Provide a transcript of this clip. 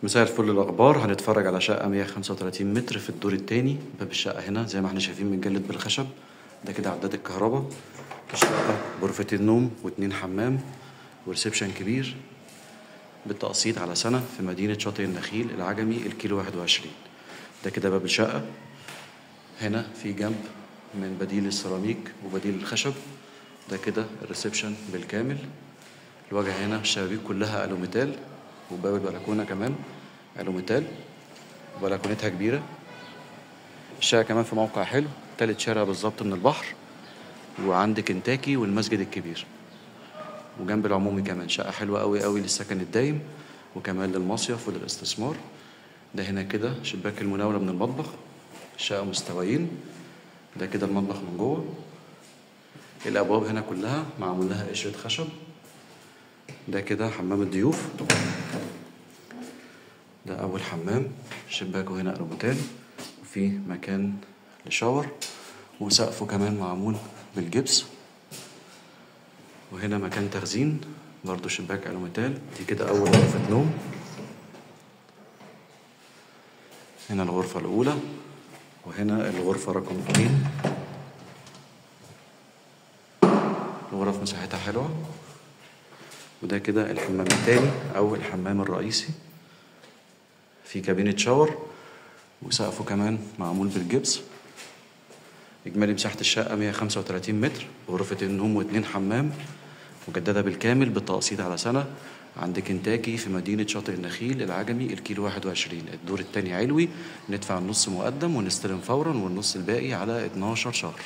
مساء الفل. الأخبار هنتفرج على شقة 135 متر في الدور التاني. باب الشقة هنا زي ما احنا شايفين متجلد بالخشب. ده كده عداد الكهرباء. الشقة غرفتين نوم واتنين حمام وريسبشن كبير بالتقسيط على سنة في مدينة شاطئ النخيل العجمي الكيلو 21. ده كده باب الشقة. هنا في جنب من بديل السيراميك وبديل الخشب. ده كده الريسبشن بالكامل. الواجهة هنا الشبابيك كلها ألوميتال، وباب البلكونة كمان ألوميتال وبلكونتها كبيرة. الشقة كمان في موقع حلو، تالت شارع بالظبط من البحر، وعند كنتاكي والمسجد الكبير، وجنب العمومي كمان. شقة حلوة قوي قوي للسكن الدايم وكمان للمصيف وللاستثمار. ده هنا كده شباك المناولة من المطبخ. الشقة مستويين. ده كده المطبخ من جوه. الأبواب هنا كلها معمول لها قشرة خشب. ده كده حمام الضيوف. ده أول حمام، شباكه هنا ألوميتال وفي مكان لشاور، وسقفه كمان معمول بالجبس. وهنا مكان تخزين برضو شباك ألوميتال. دي كده أول غرفة نوم. هنا الغرفة الأولى، وهنا الغرفة رقم 2. الغرف مساحتها حلوة. وده كده الحمام التاني أو الحمام الرئيسي، في كابينة شاور وسقفه كمان معمول بالجبس. إجمالي مساحة الشقة 135 متر، غرفتين نوم واتنين حمام، مجددة بالكامل بالتقسيط على سنة، عند كنتاكي في مدينة شاطئ النخيل العجمي الكيلو 21. الدور التاني علوي، ندفع النص مقدم ونستلم فورا والنص الباقي على 12 شهر.